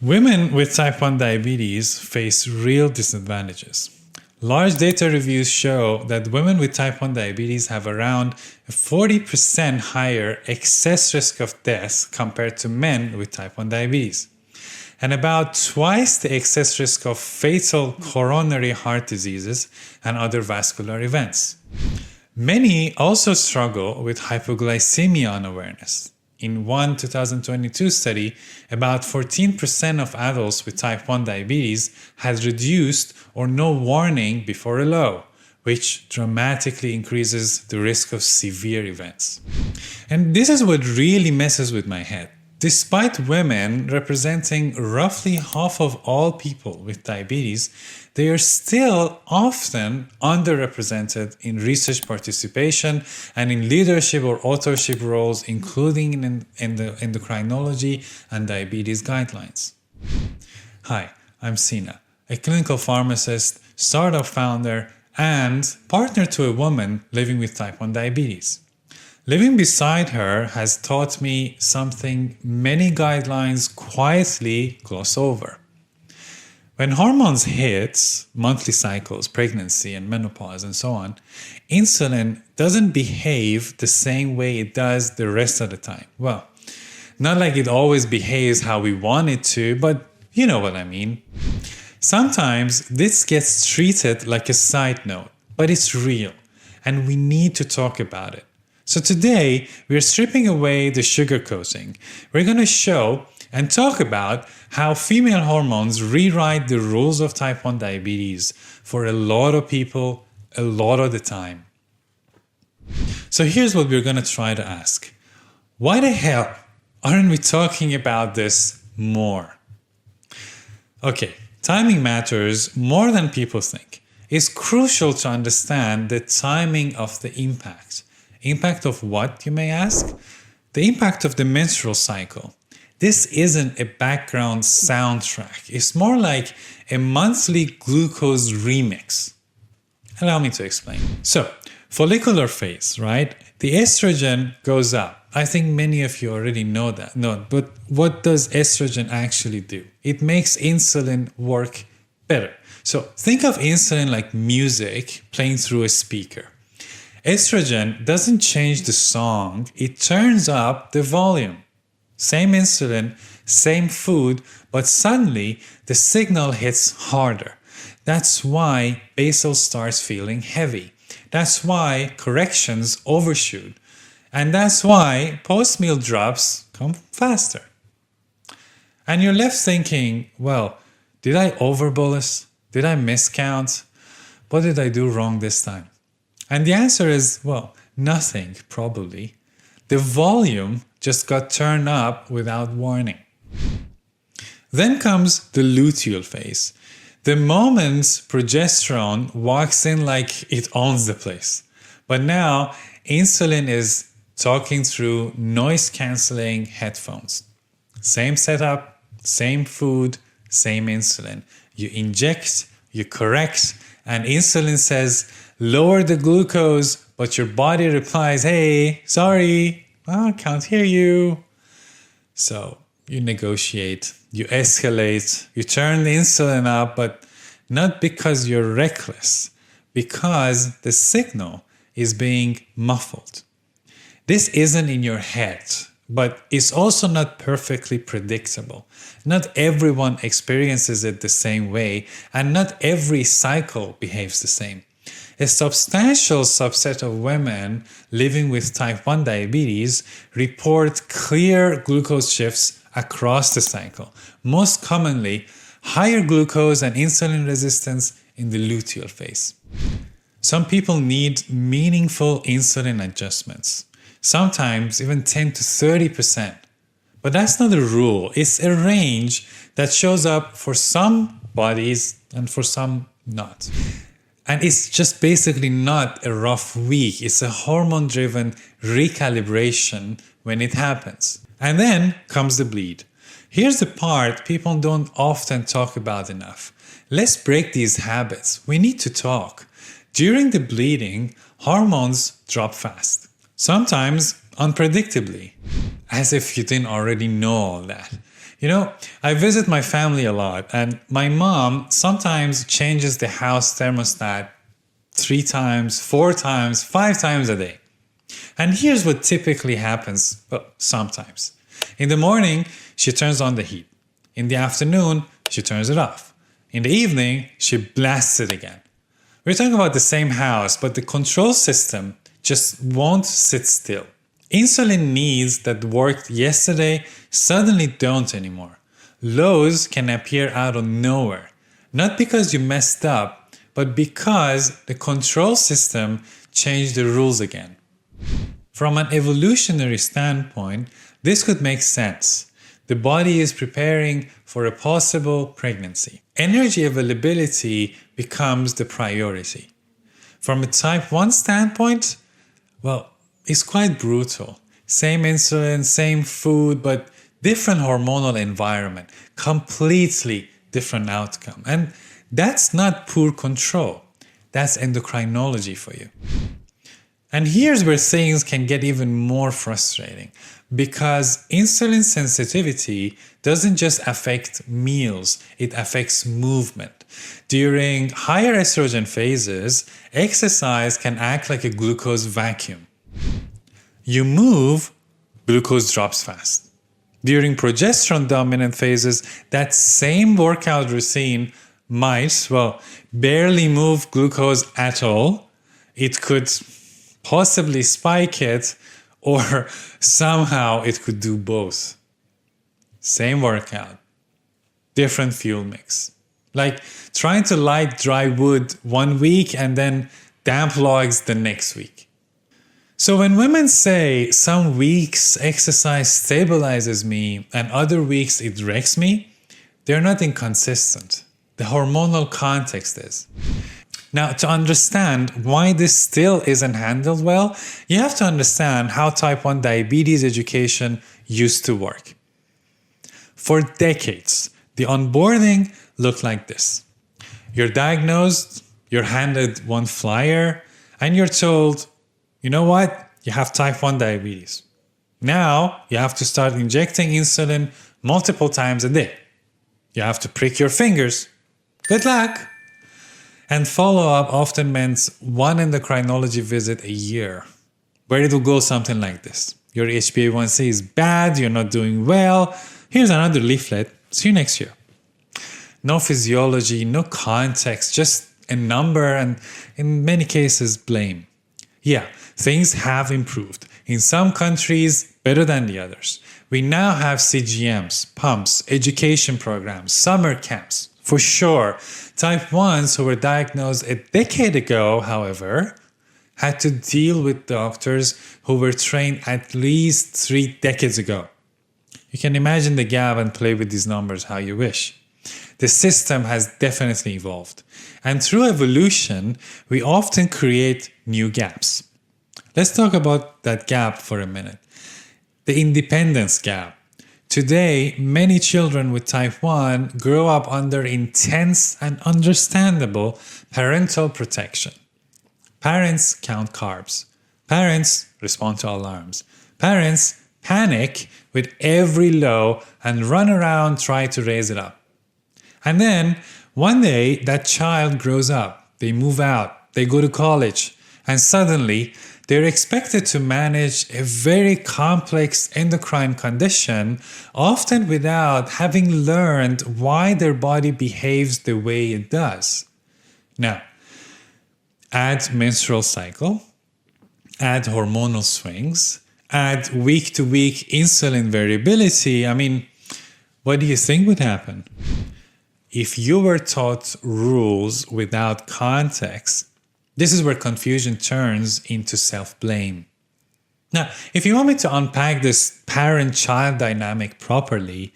Women with type 1 diabetes face real disadvantages. Large data reviews show that women with type 1 diabetes have around a 40% higher excess risk of death compared to men with type 1 diabetes, and about twice the excess risk of fatal coronary heart diseases and other vascular events. Many also struggle with hypoglycemia unawareness. In one 2022 study, about 14% of adults with type 1 diabetes had reduced or no warning before a low, which dramatically increases the risk of severe events. And this is what really messes with my head. Despite women representing roughly half of all people with diabetes, they are still often underrepresented in research participation and in leadership or authorship roles, including in the endocrinology and diabetes guidelines. Hi, I'm Sina, a clinical pharmacist, startup founder, and partner to a woman living with type 1 diabetes. Living beside her has taught me something many guidelines quietly gloss over. When hormones hit, monthly cycles, pregnancy and menopause and so on, insulin doesn't behave the same way it does the rest of the time. Well, not like it always behaves how we want it to, but you know what I mean. Sometimes this gets treated like a side note, but it's real and we need to talk about it. So today, we're stripping away the sugarcoating. We're going to show and talk about how female hormones rewrite the rules of type 1 diabetes for a lot of people, a lot of the time. So here's what we're going to try to ask. Why the hell aren't we talking about this more? Okay, timing matters more than people think. It's crucial to understand the timing of the impact. Impact of what, you may ask? The impact of the menstrual cycle. This isn't a background soundtrack. It's more like a monthly glucose remix. Allow me to explain. So, follicular phase, right? The estrogen goes up. I think many of you already know that. No, but what does estrogen actually do? It makes insulin work better. So, think of insulin like music playing through a speaker. Estrogen doesn't change the song, it turns up the volume. Same insulin, same food, but suddenly the signal hits harder. That's why basal starts feeling heavy. That's why corrections overshoot. And that's why post-meal drops come faster. And you're left thinking, well, did I overbolus? Did I miscount? What did I do wrong this time? And the answer is, well, nothing, probably. The volume just got turned up without warning. Then comes the luteal phase. The moment progesterone walks in like it owns the place. But now, insulin is talking through noise-canceling headphones. Same setup, same food, same insulin. You inject, you correct, and insulin says, lower the glucose, but your body replies, hey, sorry, I can't hear you. So you negotiate, you escalate, you turn the insulin up, but not because you're reckless, because the signal is being muffled. This isn't in your head, but it's also not perfectly predictable. Not everyone experiences it the same way, and not every cycle behaves the same. A substantial subset of women living with type 1 diabetes report clear glucose shifts across the cycle. Most commonly, higher glucose and insulin resistance in the luteal phase. Some people need meaningful insulin adjustments, sometimes even 10 to 30%. But that's not a rule. It's a range that shows up for some bodies and for some not. And it's just basically not a rough week. It's a hormone-driven recalibration when it happens. And then comes the bleed. Here's the part people don't often talk about enough. Let's break these habits. We need to talk. During the bleeding, hormones drop fast, sometimes unpredictably. As if you didn't already know all that. I visit my family a lot, and my mom sometimes changes the house thermostat 3 times, 4 times, 5 times a day. And here's what typically happens, well, sometimes. In the morning, she turns on the heat. In the afternoon, she turns it off. In the evening, she blasts it again. We're talking about the same house, but the control system just won't sit still. Insulin needs that worked yesterday suddenly don't anymore. Lows can appear out of nowhere, not because you messed up, but because the control system changed the rules again. From an evolutionary standpoint, this could make sense. The body is preparing for a possible pregnancy. Energy availability becomes the priority. From a type 1 standpoint, well, it's quite brutal. Same insulin, same food, but different hormonal environment. Completely different outcome. And that's not poor control. That's endocrinology for you. And here's where things can get even more frustrating, because insulin sensitivity doesn't just affect meals, it affects movement. During higher estrogen phases, exercise can act like a glucose vacuum. You move, glucose drops fast. During progesterone dominant phases, that same workout routine might, barely move glucose at all. It could possibly spike it, or somehow it could do both. Same workout, different fuel mix. Like trying to light dry wood one week and then damp logs the next week. So when women say some weeks exercise stabilizes me and other weeks it wrecks me, they're not inconsistent. The hormonal context is. Now, to understand why this still isn't handled well, you have to understand how type 1 diabetes education used to work. For decades, the onboarding looked like this. You're diagnosed, you're handed one flyer, and you're told, you know what? You have type 1 diabetes. Now, you have to start injecting insulin multiple times a day. You have to prick your fingers. Good luck! And follow-up often meant one endocrinology visit a year, where it will go something like this. Your HbA1c is bad, you're not doing well. Here's another leaflet. See you next year. No physiology, no context, just a number, and in many cases, blame. Yeah, things have improved. In some countries, better than the others. We now have CGMs, pumps, education programs, summer camps. For sure, type 1s who were diagnosed a decade ago, however, had to deal with doctors who were trained at least 3 decades ago. You can imagine the gap and play with these numbers how you wish. The system has definitely evolved. And through evolution, we often create new gaps. Let's talk about that gap for a minute. The independence gap. Today, many children with type 1 grow up under intense and understandable parental protection. Parents count carbs. Parents respond to alarms. Parents panic with every low and run around try to raise it up. And then, one day, that child grows up. They move out. They go to college. And suddenly, they're expected to manage a very complex endocrine condition, often without having learned why their body behaves the way it does. Now, add menstrual cycle, add hormonal swings, add week-to-week insulin variability. What do you think would happen? If you were taught rules without context, this is where confusion turns into self-blame. Now, if you want me to unpack this parent-child dynamic properly,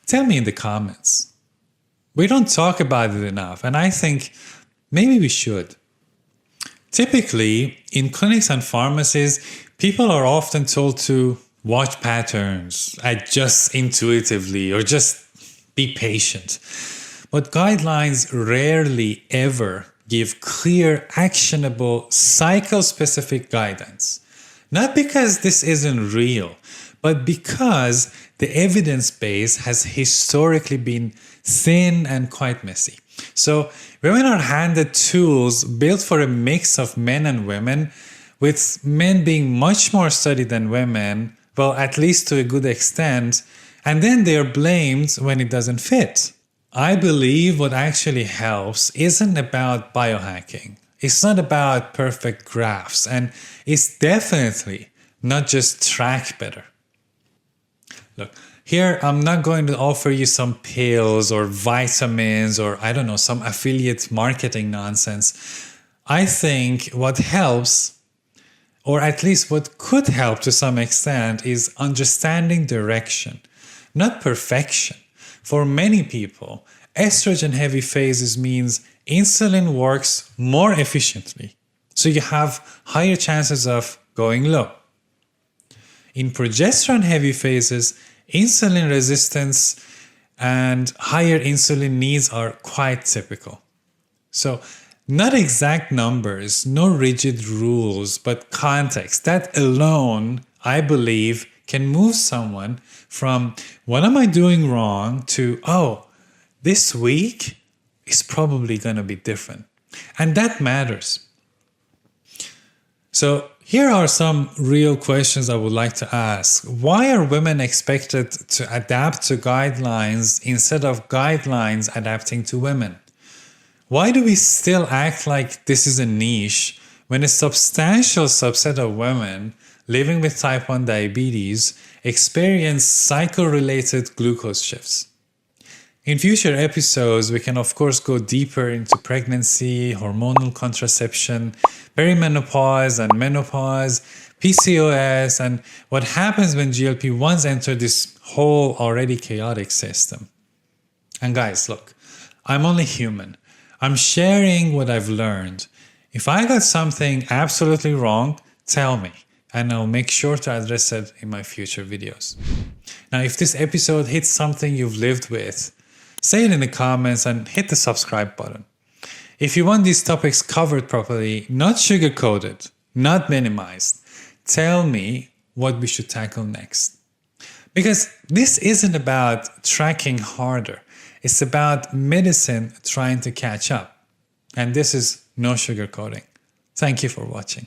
tell me in the comments. We don't talk about it enough, and I think maybe we should. Typically, in clinics and pharmacies, people are often told to watch patterns, adjust intuitively, or just be patient. But guidelines rarely ever give clear, actionable, cycle-specific guidance. Not because this isn't real, but because the evidence base has historically been thin and quite messy. So women are handed tools built for a mix of men and women, with men being much more studied than women, well, at least to a good extent, and then they're blamed when it doesn't fit. I believe what actually helps isn't about biohacking. It's not about perfect graphs, and it's definitely not just track better. Look, here I'm not going to offer you some pills or vitamins or I don't know, some affiliate marketing nonsense. I think what helps, or at least what could help to some extent, is understanding direction, not perfection. For many people, estrogen heavy phases means insulin works more efficiently, so you have higher chances of going low. In progesterone heavy phases, insulin resistance and higher insulin needs are quite typical. So, not exact numbers, no rigid rules, but context. That alone, I believe, can move someone from what am I doing wrong to, oh, this week is probably going to be different. And that matters. So here are some real questions I would like to ask. Why are women expected to adapt to guidelines instead of guidelines adapting to women? Why do we still act like this is a niche when a substantial subset of women living with type 1 diabetes experience cycle-related glucose shifts? In future episodes, we can of course go deeper into pregnancy, hormonal contraception, perimenopause and menopause, PCOS, and what happens when GLP-1s enter this whole already chaotic system. And guys, look, I'm only human. I'm sharing what I've learned. If I got something absolutely wrong, tell me, and I'll make sure to address it in my future videos. Now, if this episode hits something you've lived with, say it in the comments and hit the subscribe button. If you want these topics covered properly, not sugar-coated, not minimized, tell me what we should tackle next. Because this isn't about tracking harder. It's about medicine trying to catch up. And this is no sugarcoating. Thank you for watching.